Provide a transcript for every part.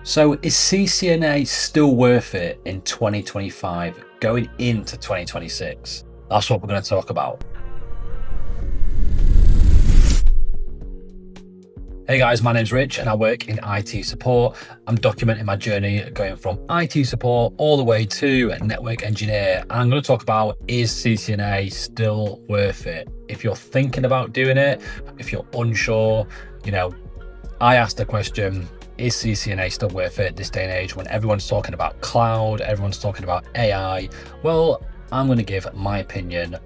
So is CCNA still worth it in 2025 going into 2026? That's what we're going to talk about. Hey guys, my name's Rich and I work in IT support. I'm documenting my journey going from IT support all the way to a network engineer. And I'm going to talk about, is CCNA still worth it? If you're thinking about doing it, if you're unsure, I asked the question, is CCNA still worth it this day and age when everyone's talking about cloud, everyone's talking about AI? Well, I'm going to give my opinion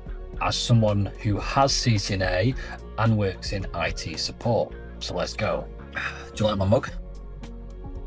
as someone who has CCNA and works in IT support. So let's go. Do you like my mug?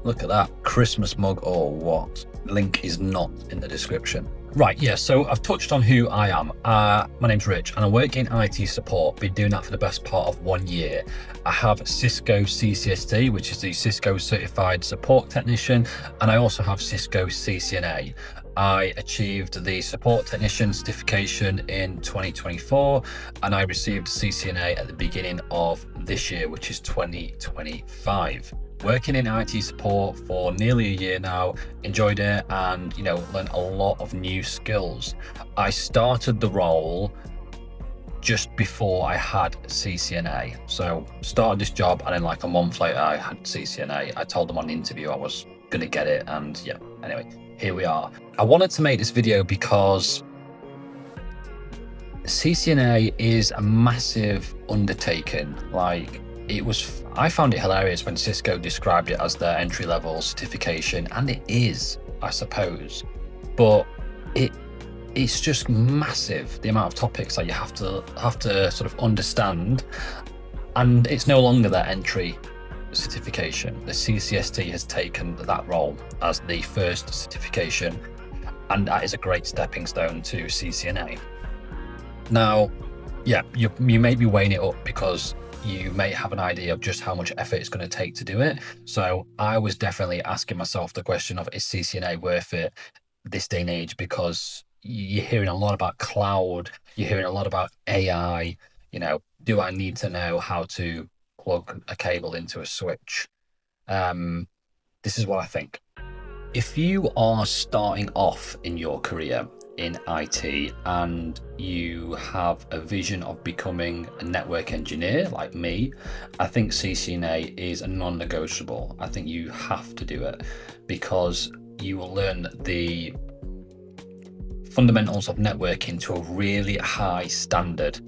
Look at that Christmas mug or what? Link is not in the description. Right, yeah, so I've touched on who I am. My name's Rich and I work in IT support. Been doing that for the best part of 1 year. I have Cisco CCNA, which is the Cisco Certified Support Technician, and I also have Cisco CCNA. I achieved the Support Technician certification in 2024, and I received CCNA at the beginning of this year, which is 2025. Working in IT support for nearly a year now, enjoyed it and, learned a lot of new skills. I started the role just before I had CCNA. So started this job and then like a month later I had CCNA. I told them on the interview I was going to get it and yeah, anyway, here we are. I wanted to make this video because CCNA is a massive undertaking. I found it hilarious when Cisco described it as their entry-level certification, and it is, I suppose, but it's just massive, the amount of topics that you have to sort of understand, and it's no longer their entry certification. The CCST has taken that role as the first certification, and that is a great stepping stone to CCNA. Now, yeah, you may be weighing it up because you may have an idea of just how much effort it's going to take to do it. So I was definitely asking myself the question of, is CCNA worth it this day and age? Because you're hearing a lot about cloud, you're hearing a lot about AI, do I need to know how to plug a cable into a switch? This is what I think. If you are starting off in your career in IT and you have a vision of becoming a network engineer like me, I think CCNA is a non-negotiable. I think you have to do it because you will learn the fundamentals of networking to a really high standard.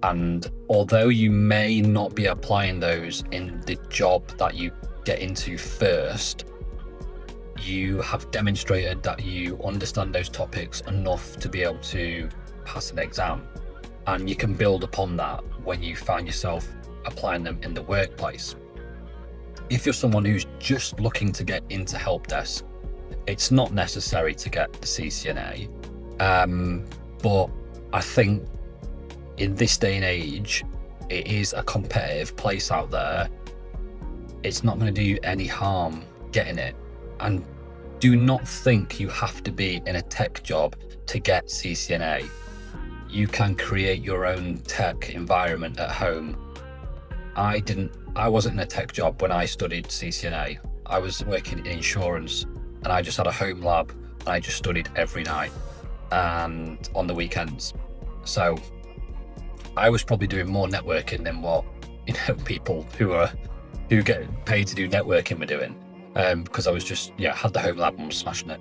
And although you may not be applying those in the job that you get into first, you have demonstrated that you understand those topics enough to be able to pass an exam. And you can build upon that when you find yourself applying them in the workplace. If you're someone who's just looking to get into helpdesk, it's not necessary to get the CCNA. But I think in this day and age, it is a competitive place out there. It's not going to do you any harm getting it. And do not think you have to be in a tech job to get CCNA. You can create your own tech environment at home. I wasn't in a tech job when I studied CCNA. I was working in insurance and I just had a home lab and I just studied every night and on the weekends. So I was probably doing more networking than what people who get paid to do networking were doing. Because I was just, had the home lab and was smashing it.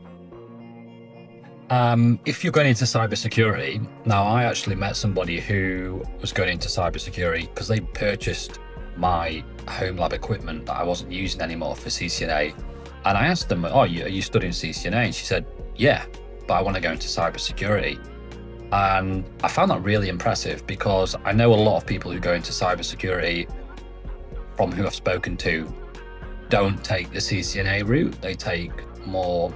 If you're going into cybersecurity, now I actually met somebody who was going into cybersecurity because they purchased my home lab equipment that I wasn't using anymore for CCNA. And I asked them, are you studying CCNA? And she said, yeah, but I want to go into cybersecurity. And I found that really impressive because I know a lot of people who go into cybersecurity from who I've spoken to don't take the CCNA route. They take more,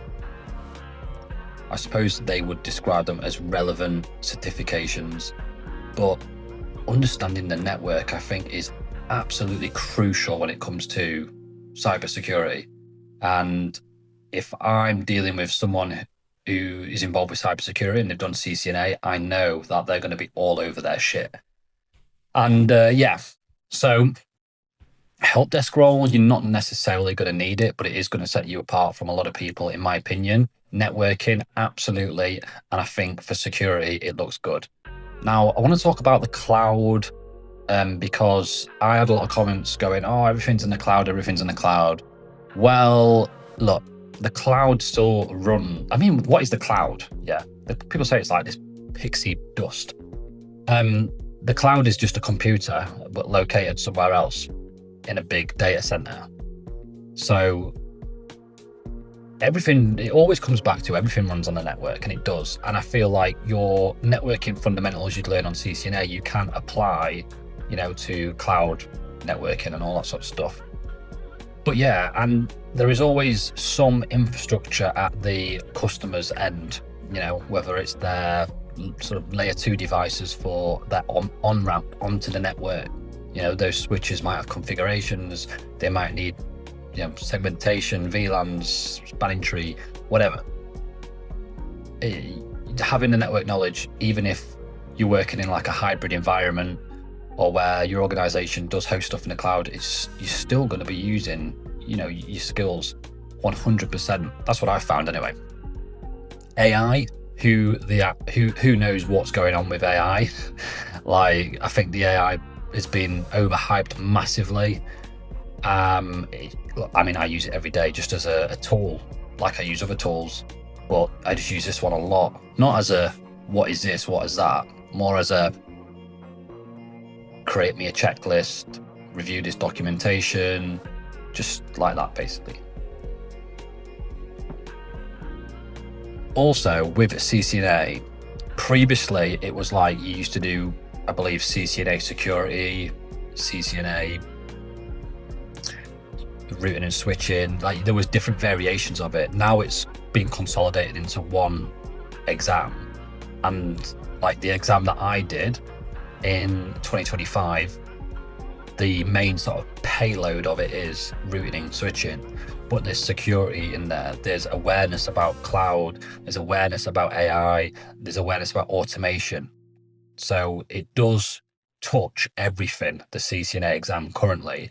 I suppose they would describe them as relevant certifications, but understanding the network, I think, is absolutely crucial when it comes to cybersecurity. And if I'm dealing with someone who is involved with cybersecurity and they've done CCNA, I know that they're going to be all over their shit. And so help desk role, you're not necessarily going to need it, but it is going to set you apart from a lot of people, in my opinion. Networking, absolutely. And I think for security, it looks good. Now, I want to talk about the cloud because I had a lot of comments going, oh, everything's in the cloud, everything's in the cloud. Well, look, the cloud still run. I mean, what is the cloud? Yeah, people say it's like this pixie dust. The cloud is just a computer, but located somewhere else in a big data center. So everything, it always comes back to everything runs on the network, and it does. And I feel like your networking fundamentals you'd learn on CCNA, you can apply, to cloud networking and all that sort of stuff. But yeah, and there is always some infrastructure at the customer's end, whether it's their sort of layer 2 devices for that on-ramp onto the network. Those switches might have configurations, they might need segmentation, VLANs, spanning tree, whatever. Having the network knowledge, even if you're working in like a hybrid environment or where your organization does host stuff in the cloud, you're still going to be using your skills 100%. That's what I found anyway. AI, who knows what's going on with AI? Like, I think the AI has been overhyped massively. I mean, I use it every day just as a tool, like I use other tools, but I just use this one a lot. Not as a, what is this, what is that? More as a, create me a checklist, review this documentation, just like that, basically. Also, with CCNA, previously it was like you used to do, I believe, CCNA security, CCNA routing and switching, like there was different variations of it. Now it's been consolidated into one exam, and like the exam that I did in 2025, the main sort of payload of it is routing and switching, but there's security in there, there's awareness about cloud, there's awareness about AI, there's awareness about automation. So it does touch everything, the CCNA exam currently.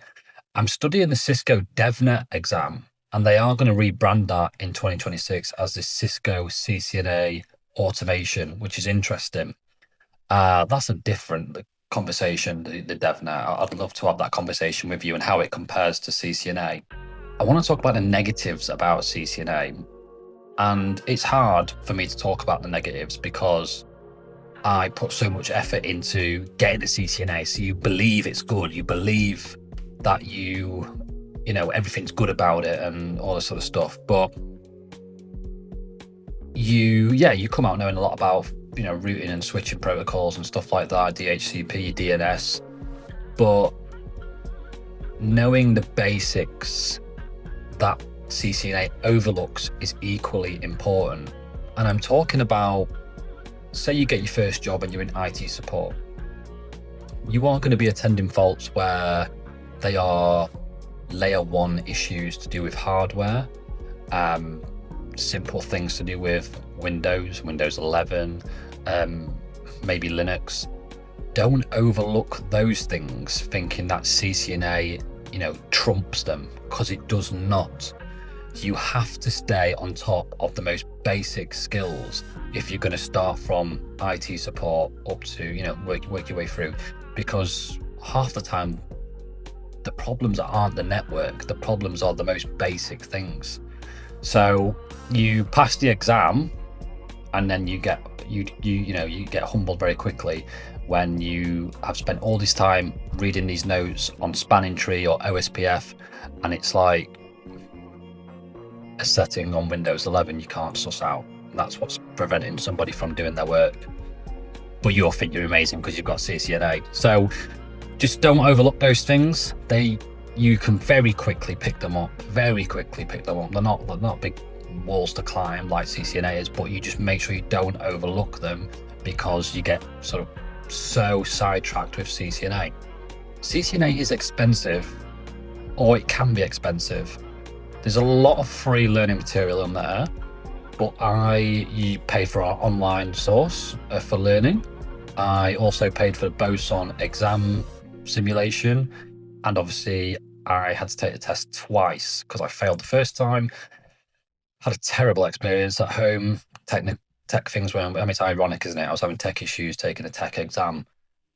I'm studying the Cisco DevNet exam, and they are going to rebrand that in 2026 as the Cisco CCNA automation, which is interesting. That's a different conversation, the DevNet. I'd love to have that conversation with you and how it compares to CCNA. I want to talk about the negatives about CCNA, and it's hard for me to talk about the negatives because I put so much effort into getting the CCNA. So you believe it's good, you believe that everything's good about it and all this sort of stuff, but you come out knowing a lot about routing and switching protocols and stuff like that, DHCP, DNS, but knowing the basics that CCNA overlooks is equally important. And I'm talking about, say you get your first job and you're in IT support, you are going to be attending faults where they are layer 1 issues to do with hardware, simple things to do with Windows 11, maybe Linux. Don't overlook those things thinking that CCNA, trumps them, because it does not. You have to stay on top of the most basic skills if you're going to start from IT support up to, work your way through, because half the time the problems aren't the network, the problems are the most basic things. So you pass the exam, and then you get humbled very quickly when you have spent all this time reading these notes on spanning tree or OSPF, and it's like a setting on Windows 11 you can't suss out. That's what's preventing somebody from doing their work. But you'll think you're amazing because you've got CCNA. So just don't overlook those things. You can very quickly pick them up. They're not big walls to climb like CCNA is, but you just make sure you don't overlook them because you get sort of so sidetracked with CCNA. CCNA is expensive, or it can be expensive. There's a lot of free learning material in there, but you pay for our online source for learning. I also paid for the Boson exam simulation, and obviously I had to take the test twice because I failed the first time. Had a terrible experience at home. Tech things were, I mean, it's ironic, isn't it? I was having tech issues taking a tech exam.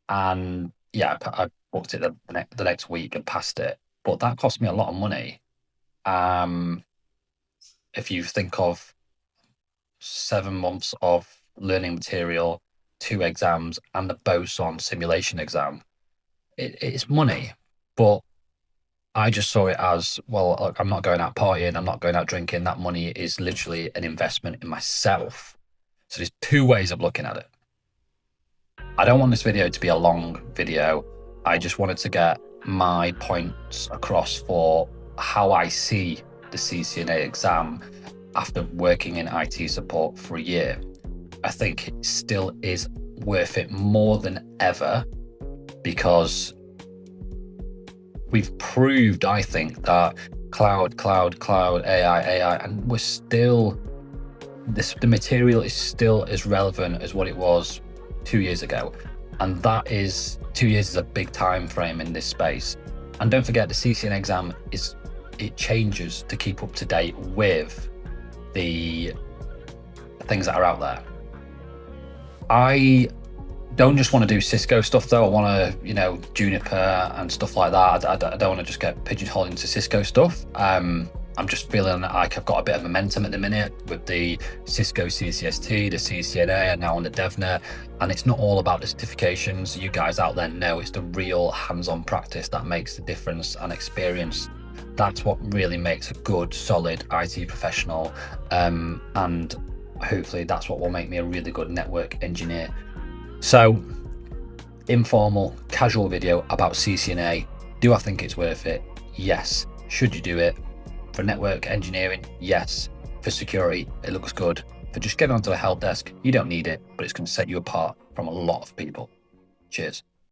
And yeah, I booked it the next week and passed it. But that cost me a lot of money. Um, if you think of 7 months of learning material, 2 exams, and the boson simulation exam, it's money. But I just saw it as, well, look, I'm not going out partying, I'm not going out drinking. That money is literally an investment in myself. So there's 2 ways of looking at it. I don't want this video to be a long video. I just wanted to get my points across for how I see the CCNA exam after working in IT support for a year. I think it still is worth it more than ever because we've proved, I think, that cloud, AI, and we're still, the material is still as relevant as what it was 2 years ago. And that is, 2 years is a big time frame in this space. And don't forget, the CCNA exam it changes to keep up to date with the things that are out there. I don't just want to do Cisco stuff though. I want to, Juniper and stuff like that. I don't want to just get pigeonholed into Cisco stuff. I'm just feeling like I've got a bit of momentum at the minute with the Cisco CCST, the CCNA, and now on the DevNet. And it's not all about the certifications. You guys out there know it's the real hands-on practice that makes the difference, and experience. That's what really makes a good, solid IT professional. And hopefully that's what will make me a really good network engineer. So, informal, casual video about CCNA. Do I think it's worth it? Yes. Should you do it? For network engineering, yes. For security, it looks good. For just getting onto a help desk, you don't need it, but it's going to set you apart from a lot of people. Cheers.